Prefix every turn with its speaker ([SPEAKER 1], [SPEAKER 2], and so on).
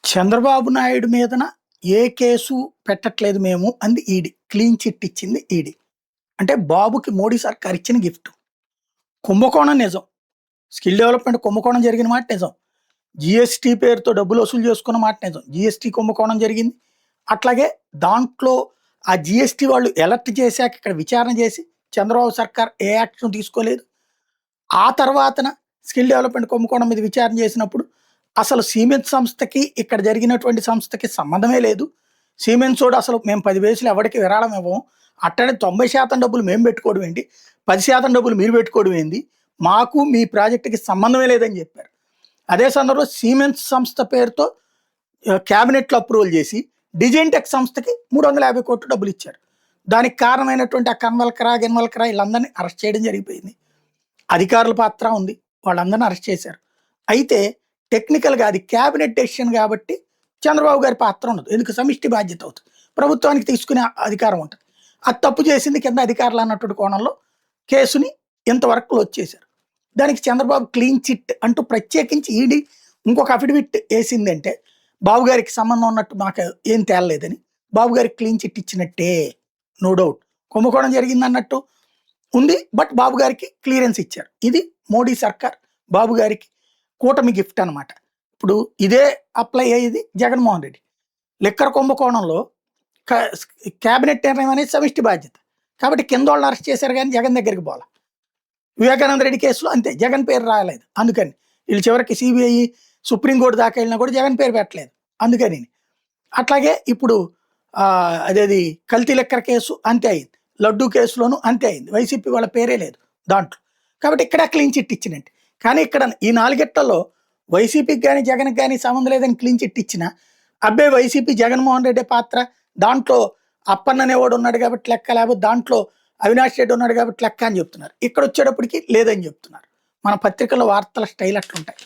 [SPEAKER 1] చంద్రబాబు నాయుడు మీదన ఏ కేసు పెట్టట్లేదు మేము అంది ఈడీ. క్లీన్ చిట్ ఇచ్చింది ఈడీ. అంటే బాబుకి మోడీ సర్కార్ ఇచ్చిన గిఫ్ట్. కుంభకోణం నిజం. స్కిల్ డెవలప్మెంట్ కుంభకోణం జరిగిన మాట నిజం. జీఎస్టీ పేరుతో డబ్బులు వసూలు చేసుకున్న మాట నిజం. జీఎస్టీ కుంభకోణం జరిగింది. అట్లాగే దాంట్లో ఆ జీఎస్టీ వాళ్ళు ఎలర్ట్ చేశాక ఇక్కడ విచారణ చేసి చంద్రబాబు సర్కార్ ఏ యాక్షన్ తీసుకోలేదు. ఆ తర్వాతన స్కిల్ డెవలప్మెంట్ కుంభకోణం మీద విచారణ చేసినప్పుడు అసలు సిమెంట్ సంస్థకి ఇక్కడ జరిగినటువంటి సంస్థకి సంబంధమే లేదు. సిమెంట్స్ కూడా అసలు మేము 10 పైసలు ఎవరికి విరాళం ఇవ్వము, అట్టనే 90% డబ్బులు మేము పెట్టుకోవడం ఏంటి, 10% డబ్బులు మీరు పెట్టుకోవడం ఏంది, మాకు మీ ప్రాజెక్టుకి సంబంధమే లేదని చెప్పారు. అదే సందర్భంలో సిమెంట్స్ సంస్థ పేరుతో క్యాబినెట్లో అప్రూవల్ చేసి డిజైన్ టెక్ సంస్థకి 350 కోట్లు డబ్బులు ఇచ్చారు. దానికి కారణమైనటువంటి ఆ కన్వల్కరా వీళ్ళందరినీ అరెస్ట్ చేయడం జరిగిపోయింది. అధికారుల పాత్ర ఉంది, వాళ్ళందరినీ అరెస్ట్ చేశారు. అయితే టెక్నికల్గా అది క్యాబినెట్ డెసిషన్ కాబట్టి చంద్రబాబు గారి పాత్ర ఉండదు. ఎందుకు సమిష్టి బాధ్యత అవుతుంది, ప్రభుత్వానికి తీసుకునే అధికారం ఉంటుంది. అది తప్పు చేసింది కింద అధికారులు అన్నటువంటి కోణంలో కేసుని ఇంతవరకు వచ్చేశారు. దానికి చంద్రబాబు క్లీన్ చిట్ అంటూ ప్రత్యేకించి ఈడీ ఇంకొక అఫిడవిట్ వేసిందంటే బాబు గారికి సంబంధం ఉన్నట్టు మాకు ఏం తేలలేదని, బాబు గారికి క్లీన్ చిట్ ఇచ్చినట్టే, నో డౌట్. కుంభకోణం జరిగింది అన్నట్టు ఉంది, బట్ బాబు గారికి క్లియరెన్స్ ఇచ్చారు. ఇది మోడీ సర్కార్ బాబు గారికి కూటమి గిఫ్ట్ అనమాట. ఇప్పుడు ఇదే అప్లై అయ్యేది జగన్మోహన్ రెడ్డి. లిక్కర్ కుంభకోణంలో క్యాబినెట్ నిర్ణయం అనేది సమిష్టి బాధ్యత కాబట్టి కింద వాళ్ళని అరెస్ట్ చేశారు కానీ జగన్ దగ్గరికి పోలా. వివేకానంద రెడ్డి కేసులో అంతే, జగన్ పేరు రాలేదు. అందుకని వీళ్ళు చివరికి సిబిఐ సుప్రీంకోర్టు దాకా వెళ్ళినా కూడా జగన్ పేరు పెట్టలేదు. అందుకని అట్లాగే ఇప్పుడు అదేది కల్తీ లెక్కర్ కేసు అంతే అయింది, లడ్డూ కేసులోనూ అంతే అయింది. వైసీపీ వాళ్ళ పేరే లేదు దాంట్లో. కాబట్టి ఇక్కడ క్లీన్ చిట్ ఇచ్చినట్టు. కానీ ఇక్కడ ఈ 4 గంటల్లో వైసీపీకి కానీ జగన్కి కానీ సంబంధం లేదని క్లీన్ చిట్ ఇచ్చిన అబ్బాయి వైసీపీ జగన్మోహన్ రెడ్డి పాత్ర, దాంట్లో అప్పన్న అనేవాడు ఉన్నాడు కాబట్టి లెక్క, లేకపోతే దాంట్లో అవినాష్ రెడ్డి ఉన్నాడు కాబట్టి లెక్క అని చెప్తున్నారు. ఇక్కడ వచ్చేటప్పటికి లేదని చెప్తున్నారు. మన పత్రికల్లో వార్తల స్టైల్ అట్లుంటాయి.